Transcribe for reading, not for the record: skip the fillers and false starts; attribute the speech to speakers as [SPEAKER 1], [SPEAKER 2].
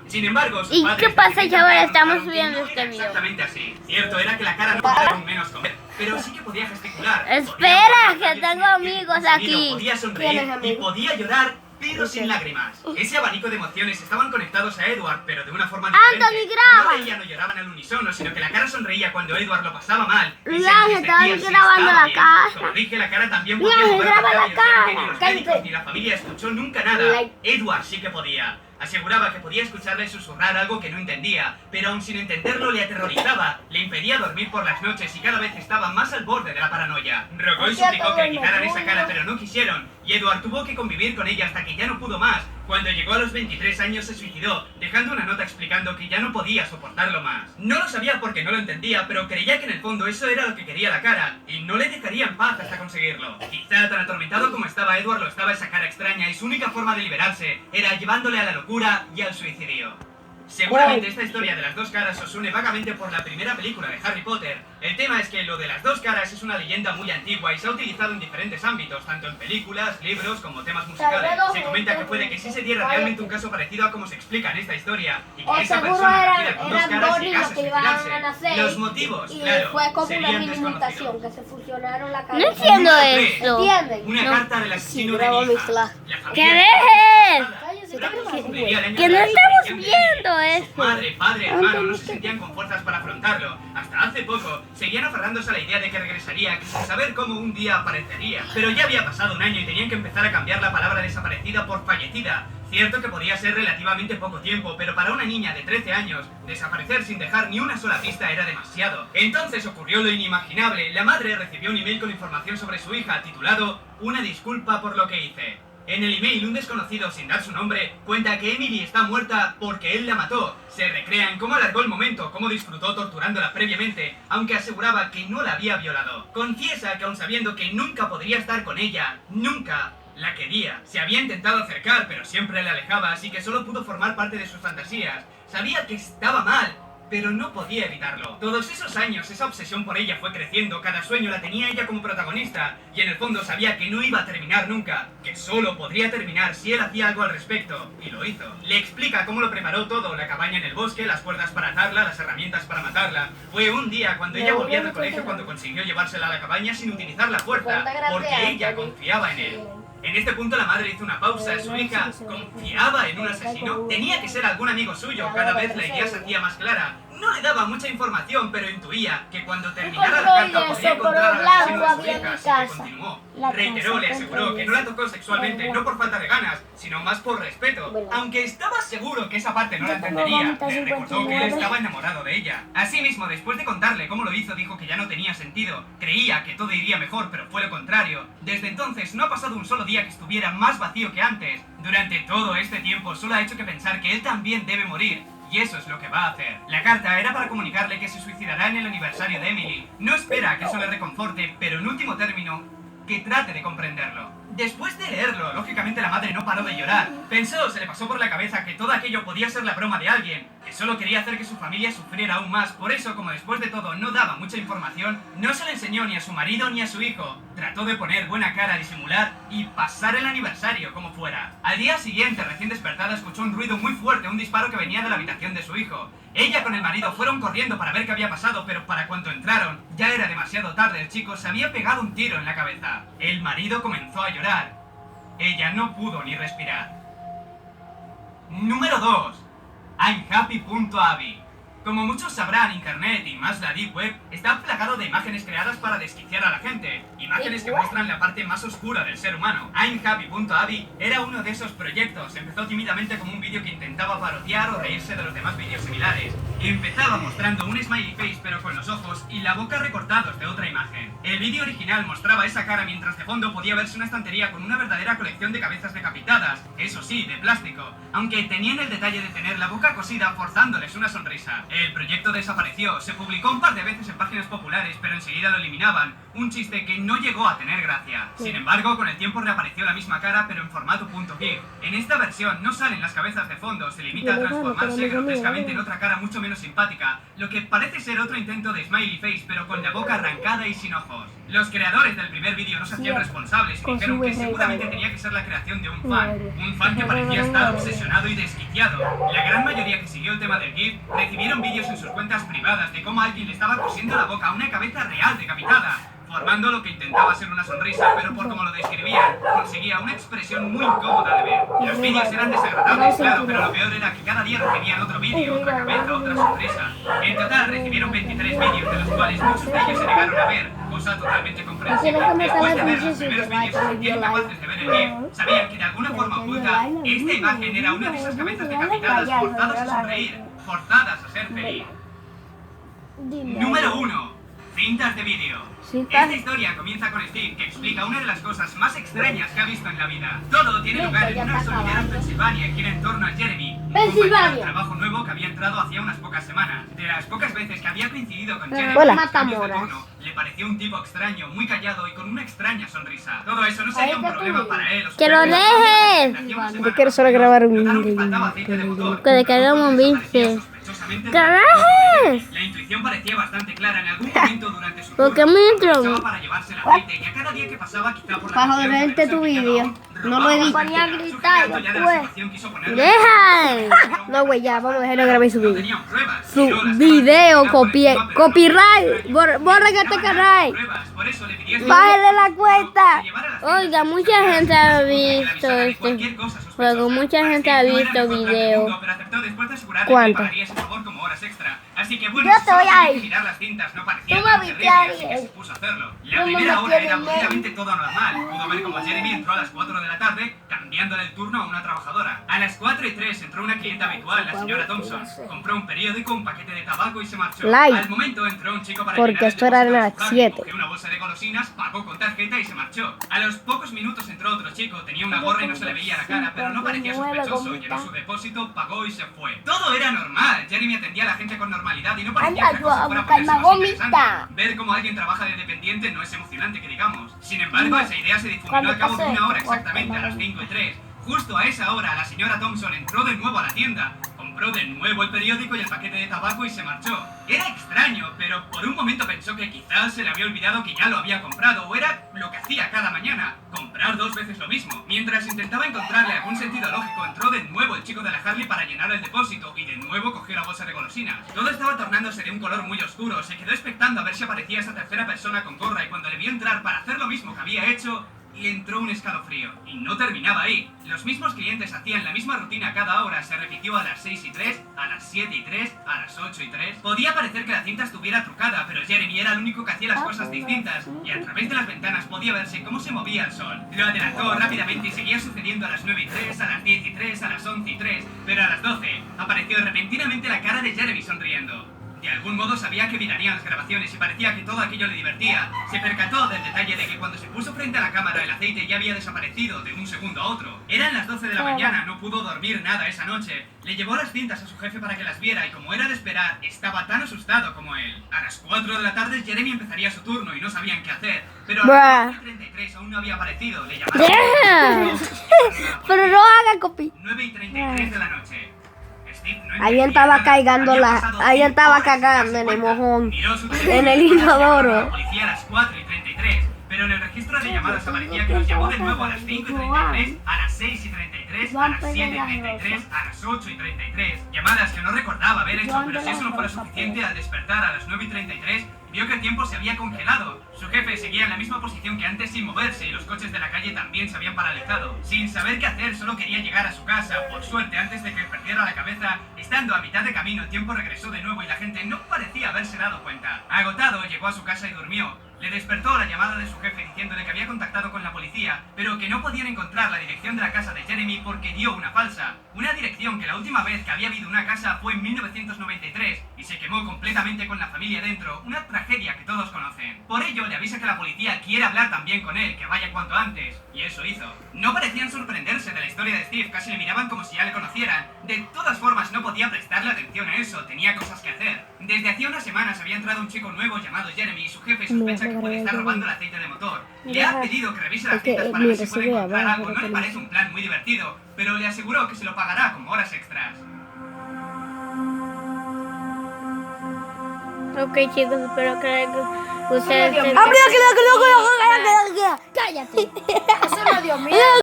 [SPEAKER 1] Sin embargo, sus
[SPEAKER 2] ¿Y
[SPEAKER 1] padres
[SPEAKER 2] qué pasa,
[SPEAKER 1] de
[SPEAKER 2] chavales?
[SPEAKER 1] repente
[SPEAKER 2] Estamos
[SPEAKER 1] notaron que
[SPEAKER 2] subiendo
[SPEAKER 1] no
[SPEAKER 2] este
[SPEAKER 1] era
[SPEAKER 2] video.
[SPEAKER 1] exactamente así. Cierto era que la cara no podía con menos comer, pero sí que podía gesticular.
[SPEAKER 2] Espera,
[SPEAKER 1] podía
[SPEAKER 2] que
[SPEAKER 1] mover
[SPEAKER 2] tengo
[SPEAKER 1] labios
[SPEAKER 2] amigos
[SPEAKER 1] sin sonido,
[SPEAKER 2] aquí.
[SPEAKER 1] podía
[SPEAKER 3] ¿Tienes
[SPEAKER 1] sonreír y
[SPEAKER 3] amigos?
[SPEAKER 1] podía llorar, pero sin lágrimas. Ese abanico de emociones estaban conectados a Edward, pero de una forma
[SPEAKER 2] Anthony,
[SPEAKER 1] diferente.
[SPEAKER 2] graba.
[SPEAKER 1] No reían o lloraban al unísono, sino que la cara sonreía cuando Edward lo pasaba mal. Y se
[SPEAKER 2] Mira,
[SPEAKER 1] entristecía
[SPEAKER 2] estaban
[SPEAKER 1] si
[SPEAKER 2] grabando
[SPEAKER 1] estaba
[SPEAKER 2] la
[SPEAKER 1] bien.
[SPEAKER 2] cara.
[SPEAKER 1] Como dije, la cara también
[SPEAKER 2] Mira,
[SPEAKER 1] podía
[SPEAKER 2] se
[SPEAKER 1] mover
[SPEAKER 2] graba
[SPEAKER 1] los
[SPEAKER 2] la
[SPEAKER 1] labios, ya que ni
[SPEAKER 2] cara.
[SPEAKER 1] los médicos ni la familia escuchó nunca nada.
[SPEAKER 3] Like.
[SPEAKER 1] Edward sí que podía. Aseguraba que podía escucharle susurrar algo que no entendía, pero aun sin entenderlo le aterrorizaba, le impedía dormir por las noches y cada vez estaba más al borde de la paranoia. Rogó y suplicó que le quitaran esa cara, pero no quisieron, y Edward tuvo que convivir con ella hasta que ya no pudo más. Cuando llegó a los 23 años se suicidó, dejando una nota explicando que ya no podía soportarlo más. No lo sabía porque no lo entendía, pero creía que en el fondo eso era lo que quería la cara, y no le dejaría en paz hasta conseguirlo. Quizá tan atormentado como estaba Edward lo estaba esa cara extraña, y su única forma de liberarse era llevándole a la locura y al suicidio. Seguramente esta historia de las dos caras os une vagamente por la primera película de Harry Potter. El tema es que lo de las dos caras es una leyenda muy antigua y se ha utilizado en diferentes ámbitos, tanto en películas, libros como temas musicales. Se comenta que puede que sí se diera realmente un caso parecido a como se explica en esta historia, y que
[SPEAKER 3] O
[SPEAKER 1] esa
[SPEAKER 3] seguro
[SPEAKER 1] persona
[SPEAKER 3] eran-
[SPEAKER 1] nacida con dos
[SPEAKER 3] eran
[SPEAKER 1] caras
[SPEAKER 3] Bonnie
[SPEAKER 1] llegase a
[SPEAKER 3] los que iban a
[SPEAKER 1] suicidarse.
[SPEAKER 3] nacer.
[SPEAKER 1] Los motivos,
[SPEAKER 3] Y
[SPEAKER 1] claro,
[SPEAKER 3] fue como una
[SPEAKER 1] serían
[SPEAKER 3] mini mutación,
[SPEAKER 1] desconocidos.
[SPEAKER 3] que se fusionaron la cara.
[SPEAKER 2] No entiendo
[SPEAKER 1] Número tres.
[SPEAKER 2] esto.
[SPEAKER 3] ¿Entienden?
[SPEAKER 1] Una
[SPEAKER 2] No.
[SPEAKER 1] carta del asesino de
[SPEAKER 3] grabo
[SPEAKER 1] mi
[SPEAKER 3] mi
[SPEAKER 1] hija.
[SPEAKER 3] flash.
[SPEAKER 1] La familia
[SPEAKER 2] ¡Que dejes!
[SPEAKER 3] Cállese,
[SPEAKER 1] Bramble
[SPEAKER 3] cállese.
[SPEAKER 1] cumpliría el año
[SPEAKER 2] Que
[SPEAKER 1] de
[SPEAKER 2] no
[SPEAKER 1] la
[SPEAKER 2] estamos
[SPEAKER 1] desaparición de
[SPEAKER 2] viendo
[SPEAKER 1] Emily.
[SPEAKER 2] esto.
[SPEAKER 1] Su madre, padre, hermano no se sentían con fuerzas para afrontarlo. Hasta hace poco seguían aferrándose a la idea de que regresaría, que sin saber cómo un día aparecería. Pero ya había pasado un año y tenían que empezar a cambiar la palabra desaparecida por fallecida. Cierto que podía ser relativamente poco tiempo, pero para una niña de 13 años, desaparecer sin dejar ni una sola pista era demasiado. Entonces ocurrió lo inimaginable. La madre recibió un email con información sobre su hija, titulado "Una disculpa por lo que hice". En el email, un desconocido, sin dar su nombre, cuenta que Emily está muerta porque él la mató. Se recrea en cómo alargó el momento, cómo disfrutó torturándola previamente, aunque aseguraba que no la había violado. Confiesa que aun sabiendo que nunca podría estar con ella, nunca la quería. Se había intentado acercar, pero siempre la alejaba, así que solo pudo formar parte de sus fantasías. Sabía que estaba mal, pero no podía evitarlo. Todos esos años, esa obsesión por ella fue creciendo, cada sueño la tenía ella como protagonista, y en el fondo sabía que no iba a terminar nunca, que solo podría terminar si él hacía algo al respecto, y lo hizo. Le explica cómo lo preparó todo, la cabaña en el bosque, las cuerdas para atarla, las herramientas para matarla. Fue un día cuando ella volvía del colegio cuando consiguió llevársela a la cabaña sin utilizar la fuerza, porque ella confiaba en él. En este punto la madre hizo una pausa. Su hija confiaba en un asesino. Tenía que ser algún amigo suyo. Cada vez la idea se hacía más clara. No le daba mucha información, pero intuía que cuando terminara la carta podría encontrar al asesino de su hija, así que continuó. Reiteró, le aseguró que no la tocó sexualmente, no por falta de ganas, sino más por respeto. Aunque estaba seguro que esa parte no la entendería, le recordó que él estaba enamorado de ella. Asimismo, después de contarle cómo lo hizo, dijo que ya no tenía sentido. Creía que todo iría mejor, pero fue lo contrario. Desde entonces no ha pasado un solo día que estuviera más vacío que antes. Durante todo este tiempo solo ha hecho que pensar que él también debe morir. Y eso es lo que va a hacer. La carta era para comunicarle que se suicidará en el aniversario de Emily. No espera que eso le reconforte, pero en último término, que trate de comprenderlo. Después de leerlo, lógicamente la madre no paró de llorar. Pensó, se le pasó por la cabeza que todo aquello podía ser la broma de alguien, que solo quería hacer que su familia sufriera aún más. Por eso, como después de todo no daba mucha información, no se le enseñó ni a su marido ni a su hijo. Trató de poner buena cara, disimular y pasar el aniversario como fuera. Al día siguiente, recién despertada, escuchó un ruido muy fuerte, un disparo que venía de la habitación de su hijo. Ella con el marido fueron corriendo para ver qué había pasado, pero para cuando entraron, ya era demasiado tarde. El chico se había pegado un tiro en la cabeza. El marido comenzó a llorar. Ella no pudo ni respirar. Número 2. I'mHappy.Abby. Como muchos sabrán, Internet y más la Deep Web está plagado de imágenes creadas para desquiciar a la gente. Imágenes que muestran la parte más oscura del ser humano. I'mHappy.Abby era uno de esos proyectos. Empezó tímidamente como un vídeo que intentaba parodiar o reírse de los demás vídeos similares. Empezaba mostrando un smiley face pero con los ojos y la boca recortados de otra imagen. El vídeo original mostraba esa cara mientras de fondo podía verse una estantería con una verdadera colección de cabezas decapitadas, eso sí, de plástico, aunque tenían el detalle de tener la boca cosida forzándoles una sonrisa. El proyecto desapareció, se publicó un par de veces en páginas populares pero enseguida lo eliminaban, un chiste que no llegó a tener gracia. Sin embargo, con el tiempo reapareció la misma cara pero en formato .gif. En esta versión no salen las cabezas de fondo, se limita a transformarse grotescamente en otra cara mucho menos menos simpática, lo que parece ser otro intento de Smiley Face, pero con la boca arrancada y sin ojos. Los creadores del primer vídeo no se hacían responsables y dijeron que seguramente tenía que ser la creación de un fan que parecía estar obsesionado y desquiciado. La gran mayoría que siguió el tema del GIF recibieron vídeos en sus cuentas privadas de cómo alguien le estaba cosiendo la boca a una cabeza real decapitada, formando lo que intentaba ser una sonrisa, pero por como lo describían, conseguía una expresión muy incómoda de ver. Los vídeos eran desagradables, claro, pero lo peor era que cada día recibían otro vídeo, otra cabeza, otra sonrisa. En total recibieron 23 vídeos, de los cuales muchos de ellos se negaron a ver, cosa totalmente comprensible. Después de ver los primeros vídeos y sentir capaces de ver el GIF, sabían que de alguna forma oculta, esta imagen era una de esas cabezas decapitadas forzadas a sonreír, forzadas a ser feliz. Número 1. Cintas de vídeo. Esta historia comienza con Steve, que explica una de las cosas más extrañas que ha visto en la vida. Todo tiene lugar en una gasolinera en Pensilvania y gira en torno a Jeremy, un compañero de trabajo nuevo que había entrado hacía unas pocas semanas. De las pocas veces que había coincidido con Jeremy, le pareció un tipo extraño, muy callado y con una extraña sonrisa. Todo eso no sería un problema para él.
[SPEAKER 3] ¡Que lo dejes!
[SPEAKER 2] Yo quiero solo grabar un
[SPEAKER 1] vídeo.
[SPEAKER 3] Que le cagamos un bife. ¡Que dejes!
[SPEAKER 1] La intuición parecía bastante clara en algún momento durante su
[SPEAKER 3] ¿Por qué me entro?
[SPEAKER 1] para llevarse el aceite y a cada día que pasaba quizá por la
[SPEAKER 2] Para joderte tu vídeo. No lo edito.
[SPEAKER 3] Ponía a gritar después.
[SPEAKER 1] ¡Deja!
[SPEAKER 2] No, güey, ya, vamos a dejar de grabar su vídeo.
[SPEAKER 3] Su video, copyright. Borra que te caray. Bájale la cuenta. Oiga, mucha gente ha visto este juego. Mucha gente ha visto video.
[SPEAKER 2] ¿Cuánto?
[SPEAKER 1] Así que bueno,
[SPEAKER 3] Yo te voy a ir.
[SPEAKER 1] mirar las cintas no parecía
[SPEAKER 3] Tú
[SPEAKER 1] tan
[SPEAKER 3] me
[SPEAKER 1] terrible,
[SPEAKER 3] viste
[SPEAKER 1] así que
[SPEAKER 3] ahí.
[SPEAKER 1] se puso a hacerlo. La
[SPEAKER 3] Tú me
[SPEAKER 1] primera hora
[SPEAKER 3] viste
[SPEAKER 1] era
[SPEAKER 3] ahí.
[SPEAKER 1] prácticamente todo normal. Pudo ver como Jeremy entró a las 4 de la tarde, cambiándole el turno a una trabajadora. A las 4:03 entró una clienta habitual, la señora Thompson. Compró un periódico, un paquete de tabaco y se marchó.
[SPEAKER 2] Like.
[SPEAKER 1] Al momento entró un chico para
[SPEAKER 2] Porque
[SPEAKER 1] llenar el
[SPEAKER 2] esto era
[SPEAKER 1] depósito
[SPEAKER 2] a
[SPEAKER 1] de
[SPEAKER 2] las
[SPEAKER 1] su radio,
[SPEAKER 2] 7.
[SPEAKER 1] cogió una bolsa de golosinas, pagó con tarjeta y se marchó. A los pocos minutos entró otro chico, tenía una gorra y no se le veía la cara, pero no parecía sospechoso. Llenó su depósito, pagó y se fue. Todo era normal. Jeremy atendía a la gente con normalidad y no parecía que la cosa fuera a ponerse más interesante. Ver cómo alguien trabaja de dependiente no es emocionante, que digamos. Sin embargo, esa idea se difuminó al cabo de una hora exactamente, a las 5:03. Justo a esa hora, la señora Thompson entró de nuevo a la tienda, compró de nuevo el periódico y el paquete de tabaco y se marchó. Era extraño, pero por un momento pensó que quizás se le había olvidado que ya lo había comprado, o era lo que hacía cada mañana, comprar 2 veces lo mismo. Mientras intentaba encontrarle algún sentido lógico, entró de nuevo el chico de la Harley para llenar el depósito y de nuevo cogió la bolsa de golosinas. Todo estaba tornándose de un color muy oscuro, se quedó expectando a ver si aparecía esa tercera persona con gorra y cuando le vio entrar para hacer lo mismo que había hecho, le entró un escalofrío. Y no terminaba ahí. Los mismos clientes hacían la misma rutina cada hora. Se repitió a las 6:03, a las 7:03, a las 8:03. Podía parecer que la cinta estuviera trucada, pero Jeremy era el único que hacía las cosas distintas. Y a través de las ventanas podía verse cómo se movía el sol. Lo adelantó rápidamente y seguía sucediendo a las 9:03, a las 10:03, a las 11:03. Pero a las 12 apareció repentinamente la cara de Jeremy sonriendo. De algún modo sabía que mirarían las grabaciones y parecía que todo aquello le divertía. Se percató del detalle de que cuando se puso frente a la cámara el aceite ya había desaparecido de un segundo a otro. Eran las 12 de la mañana, no pudo dormir nada esa noche. Le llevó las cintas a su jefe para que las viera y como era de esperar, estaba tan asustado como él. A las 4 de la tarde Jeremy empezaría su turno y no sabían qué hacer. Pero a las 9:33 aún no había aparecido. Le llamaron.
[SPEAKER 3] Pero no haga copy.
[SPEAKER 1] 9:33 de la noche.
[SPEAKER 2] Alguien estaba alguien estaba cagando en el mojón, en el inodoro.
[SPEAKER 1] La policía a las 4:33, pero en el registro de llamadas aparecía que los llamó de nuevo a las 5:33, a las 6:33, a las 7:33, a las 8:33. Llamadas que no recordaba haber hecho, pero si eso no fuera suficiente, al despertar a las 9:33, vio que el tiempo se había congelado. Su jefe seguía en la misma posición que antes sin moverse y los coches de la calle también se habían paralizado. Sin saber qué hacer, solo quería llegar a su casa. Por suerte, antes de que perdiera la cabeza, estando a mitad de camino, el tiempo regresó de nuevo y la gente no parecía haberse dado cuenta. Agotado, llegó a su casa y durmió. Le despertó la llamada de su jefe diciéndole que había contactado con la policía, pero que no podían encontrar la dirección de la casa de Jeremy porque dio una falsa. Una dirección que la última vez que había habido una casa fue en 1993 y se quemó completamente con la familia dentro, una tragedia que todos conocen. Por ello, le avisa que la policía quiere hablar también con él, que vaya cuanto antes, y eso hizo. No parecían sorprenderse de la historia de Steve, casi le miraban como si ya le conocieran. De todas formas, no podía prestarle atención a eso, tenía cosas que hacer. Desde hacía unas semanas había entrado un chico nuevo llamado Jeremy y su jefe sospecha que puede estar robando el aceite de motor. Le ha pedido que revise las cintas para ver si puede encontrar algo. No le parece un plan muy divertido, pero le aseguró que se lo pagará como horas extras.
[SPEAKER 3] Ok, chicos, espero que ustedes...
[SPEAKER 2] ¡Abrió, que
[SPEAKER 3] ¡Cállate!
[SPEAKER 2] Eso no dio miedo.